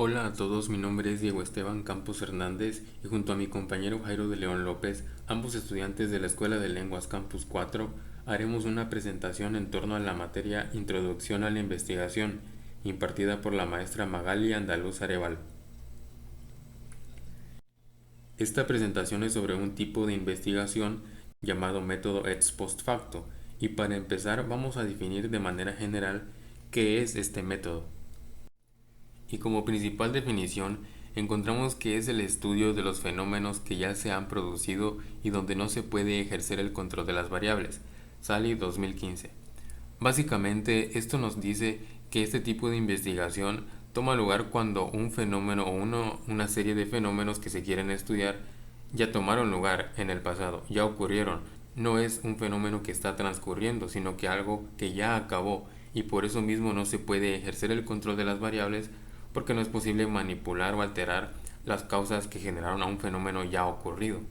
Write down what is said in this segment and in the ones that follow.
Hola a todos, mi nombre es Diego Esteban Campos Hernández y junto a mi compañero Jairo de León López, ambos estudiantes de la Escuela de Lenguas Campus 4, haremos una presentación en torno a la materia Introducción a la Investigación, impartida por la maestra Magali Andaluz Arévalo. Esta presentación es sobre un tipo de investigación llamado método ex post facto, y para empezar vamos a definir de manera general qué es este método. Y como principal definición, encontramos que es el estudio de los fenómenos que ya se han producido y donde no se puede ejercer el control de las variables. Sally 2015. Básicamente, esto nos dice que este tipo de investigación toma lugar cuando un fenómeno o una serie de fenómenos que se quieren estudiar ya tomaron lugar en el pasado, ya ocurrieron. No es un fenómeno que está transcurriendo, sino que algo que ya acabó y por eso mismo no se puede ejercer el control de las variables porque no es posible manipular o alterar las causas que generaron a un fenómeno ya ocurrido.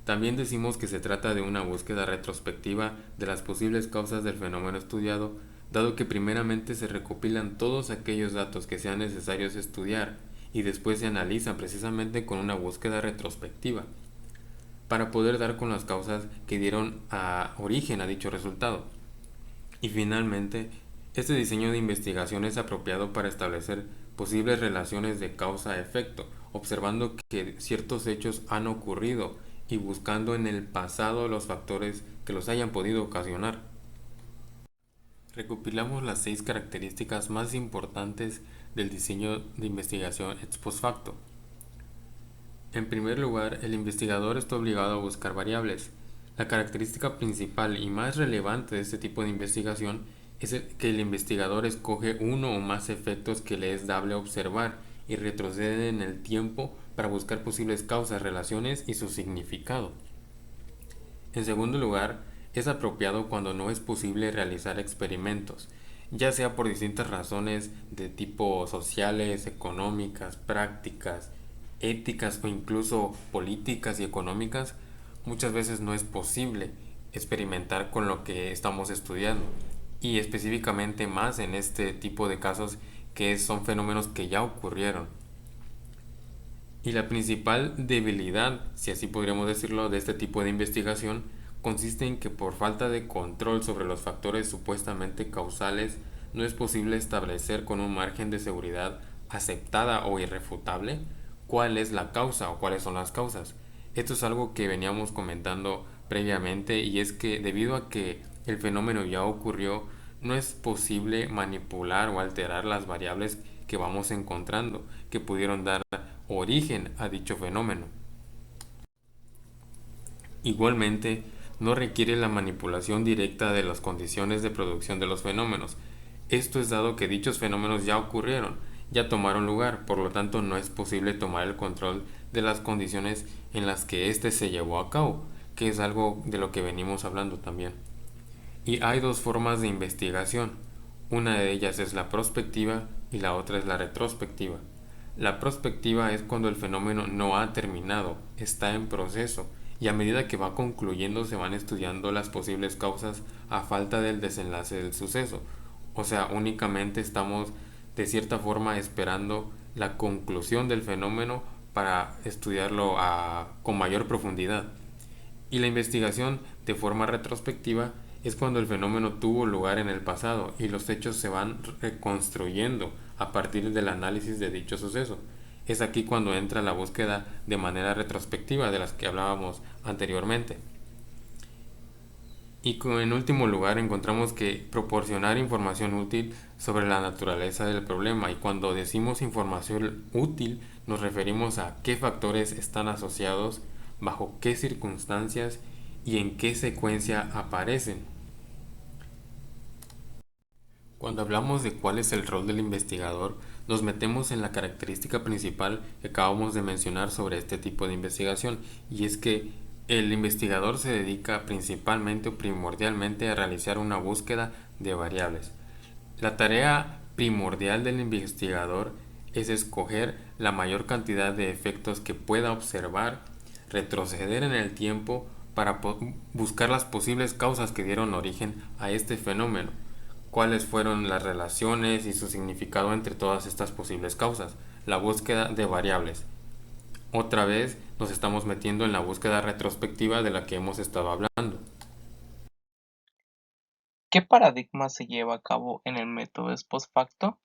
También decimos que se trata de una búsqueda retrospectiva de las posibles causas del fenómeno estudiado, dado que primeramente se recopilan todos aquellos datos que sean necesarios estudiar y después se analizan precisamente con una búsqueda retrospectiva, para poder dar con las causas que dieron origen a dicho resultado. Y finalmente, este diseño de investigación es apropiado para establecer posibles relaciones de causa-efecto, observando que ciertos hechos han ocurrido y buscando en el pasado los factores que los hayan podido ocasionar. Recopilamos las 6 características más importantes del diseño de investigación ex post facto. En primer lugar, el investigador está obligado a buscar variables. La característica principal y más relevante de este tipo de investigación es que el investigador escoge uno o más efectos que le es dable observar y retrocede en el tiempo para buscar posibles causas, relaciones y su significado. En segundo lugar, es apropiado cuando no es posible realizar experimentos, ya sea por distintas razones de tipo sociales, económicas, prácticas, éticas o incluso políticas y económicas. Muchas veces no es posible experimentar con lo que estamos estudiando, y específicamente más en este tipo de casos que son fenómenos que ya ocurrieron. Y la principal debilidad, si así podríamos decirlo, de este tipo de investigación consiste en que por falta de control sobre los factores supuestamente causales no es posible establecer con un margen de seguridad aceptada o irrefutable cuál es la causa o cuáles son las causas. Esto es algo que veníamos comentando previamente, y es que debido a que el fenómeno ya ocurrió, no es posible manipular o alterar las variables que vamos encontrando que pudieron dar origen a dicho fenómeno. Igualmente, no requiere la manipulación directa de las condiciones de producción de los fenómenos. Esto es dado que dichos fenómenos ya ocurrieron, ya tomaron lugar, por lo tanto no es posible tomar el control de las condiciones en las que éste se llevó a cabo, que es algo de lo que venimos hablando también. Y hay dos formas de investigación. Una de ellas es la prospectiva y la otra es la retrospectiva. La prospectiva es cuando el fenómeno no ha terminado, está en proceso, y a medida que va concluyendo se van estudiando las posibles causas a falta del desenlace del suceso. O sea, únicamente estamos de cierta forma esperando la conclusión del fenómeno para estudiarlo con mayor profundidad. Y la investigación de forma retrospectiva es cuando el fenómeno tuvo lugar en el pasado y los hechos se van reconstruyendo a partir del análisis de dicho suceso. Es aquí cuando entra la búsqueda de manera retrospectiva de las que hablábamos anteriormente. Y en último lugar encontramos que proporcionar información útil sobre la naturaleza del problema, y cuando decimos información útil nos referimos a qué factores están asociados, bajo qué circunstancias y en qué secuencia aparecen. Cuando hablamos de cuál es el rol del investigador, nos metemos en la característica principal que acabamos de mencionar sobre este tipo de investigación, y es que el investigador se dedica principalmente o primordialmente a realizar una búsqueda de variables. La tarea primordial del investigador es escoger la mayor cantidad de efectos que pueda observar, retroceder en el tiempo para buscar las posibles causas que dieron origen a este fenómeno, cuáles fueron las relaciones y su significado entre todas estas posibles causas, la búsqueda de variables. Otra vez nos estamos metiendo en la búsqueda retrospectiva de la que hemos estado hablando. ¿Qué paradigma se lleva a cabo en el método ex post facto?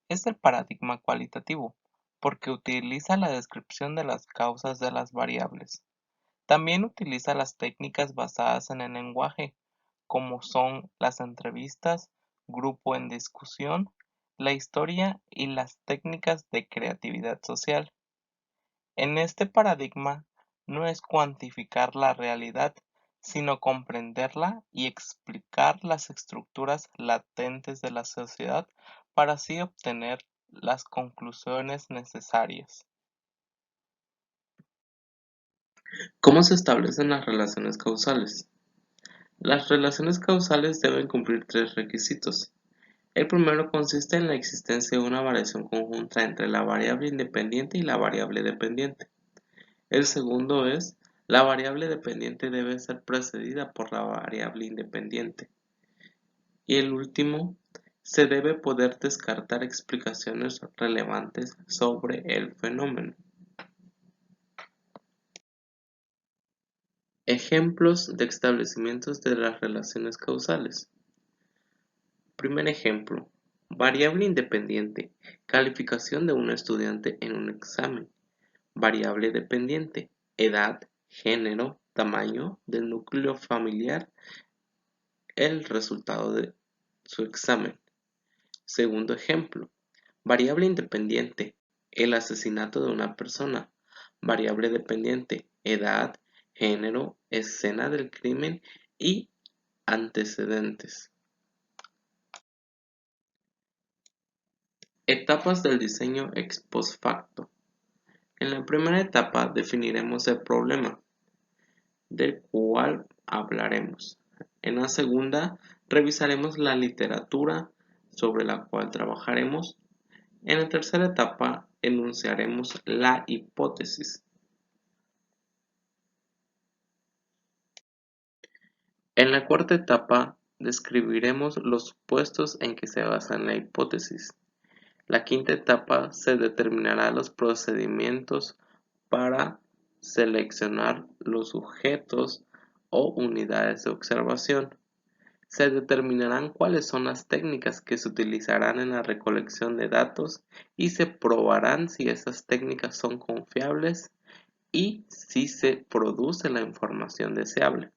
Es el paradigma cualitativo, porque utiliza la descripción de las causas de las variables. También utiliza las técnicas basadas en el lenguaje, como son las entrevistas, grupo en discusión, la historia y las técnicas de creatividad social. En este paradigma no es cuantificar la realidad, sino comprenderla y explicar las estructuras latentes de la sociedad para así obtener las conclusiones necesarias. ¿Cómo se establecen las relaciones causales? Las relaciones causales deben cumplir tres requisitos. El primero consiste en la existencia de una variación conjunta entre la variable independiente y la variable dependiente. El segundo es, la variable dependiente debe ser precedida por la variable independiente. Y el último, se debe poder descartar explicaciones relevantes sobre el fenómeno. Ejemplos de establecimientos de las relaciones causales. Primer ejemplo, variable independiente, calificación de un estudiante en un examen. Variable dependiente, edad, género, tamaño del núcleo familiar, el resultado de su examen. Segundo ejemplo, variable independiente, el asesinato de una persona. Variable dependiente, edad, género, escena del crimen y antecedentes. Etapas del diseño ex post facto. En la primera etapa definiremos el problema, del cual hablaremos. En la segunda, revisaremos la literatura sobre la cual trabajaremos. En la tercera etapa, enunciaremos la hipótesis. En la cuarta etapa, describiremos los supuestos en que se basa la hipótesis. La quinta etapa se determinará los procedimientos para seleccionar los sujetos o unidades de observación. Se determinarán cuáles son las técnicas que se utilizarán en la recolección de datos y se probarán si esas técnicas son confiables y si se produce la información deseable.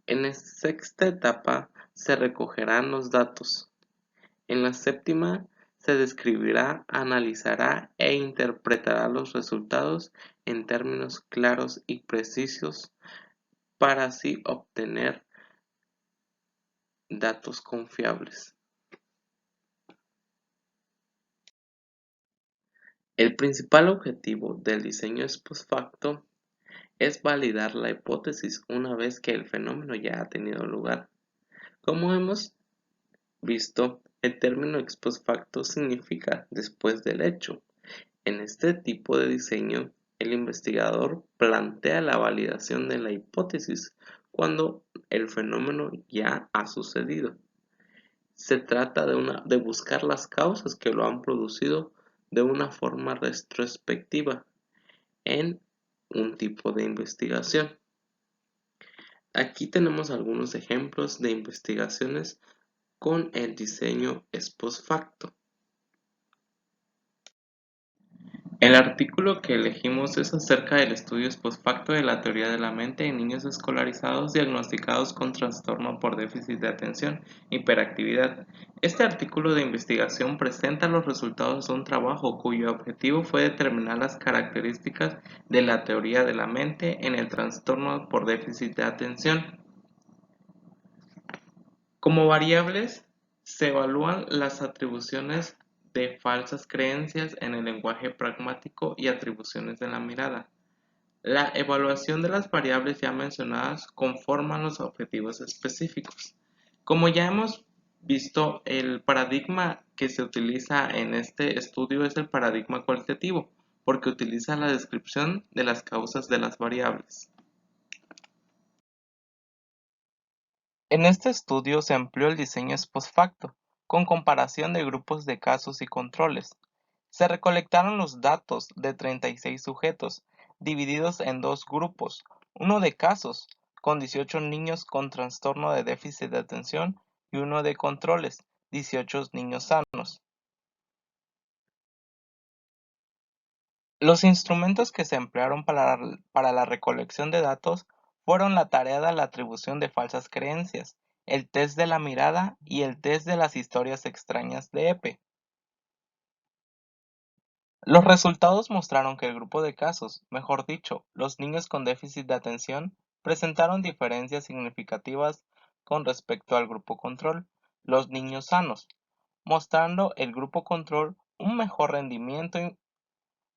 En la sexta etapa se recogerán los datos. En la séptima se describirá, analizará e interpretará los resultados en términos claros y precisos para así obtener datos confiables. El principal objetivo del diseño ex post facto es validar la hipótesis una vez que el fenómeno ya ha tenido lugar. Como hemos visto, el término ex post facto significa después del hecho. En este tipo de diseño, el investigador plantea la validación de la hipótesis cuando el fenómeno ya ha sucedido. Se trata de buscar las causas que lo han producido de una forma retrospectiva en un tipo de investigación. Aquí tenemos algunos ejemplos de investigaciones con el diseño ex post facto. El artículo que elegimos es acerca del estudio ex post facto de la teoría de la mente en niños escolarizados diagnosticados con trastorno por déficit de atención, hiperactividad. Este artículo de investigación presenta los resultados de un trabajo cuyo objetivo fue determinar las características de la teoría de la mente en el trastorno por déficit de atención. Como variables, se evalúan las atribuciones de falsas creencias en el lenguaje pragmático y atribuciones de la mirada. La evaluación de las variables ya mencionadas conforman los objetivos específicos. Como ya hemos visto, el paradigma que se utiliza en este estudio es el paradigma cualitativo, porque utiliza la descripción de las causas de las variables. En este estudio se empleó el diseño ex post facto, con comparación de grupos de casos y controles. Se recolectaron los datos de 36 sujetos, divididos en dos grupos, uno de casos, con 18 niños con trastorno de déficit de atención, y uno de controles, 18 niños sanos. Los instrumentos que se emplearon para la recolección de datos fueron la tarea de la atribución de falsas creencias, el test de la mirada y el test de las historias extrañas de Epe. Los resultados mostraron que el grupo de casos, mejor dicho, los niños con déficit de atención, presentaron diferencias significativas con respecto al grupo control, los niños sanos, mostrando el grupo control un mejor rendimiento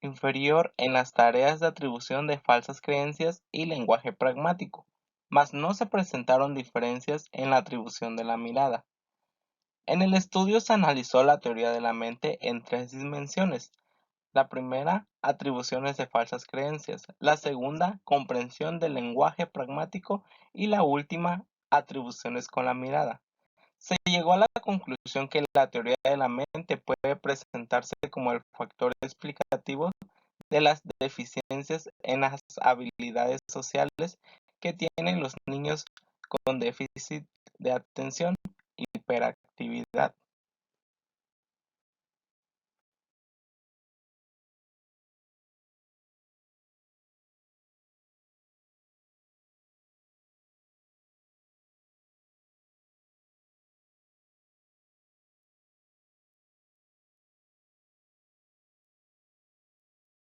inferior en las tareas de atribución de falsas creencias y lenguaje pragmático, mas no se presentaron diferencias en la atribución de la mirada. En el estudio se analizó la teoría de la mente en tres dimensiones. La primera, atribuciones de falsas creencias. La segunda, comprensión del lenguaje pragmático. Y la última, atribuciones con la mirada. Se llegó a la conclusión que la teoría de la mente puede presentarse como el factor explicativo de las deficiencias en las habilidades sociales que tienen los niños con déficit de atención y hiperactividad.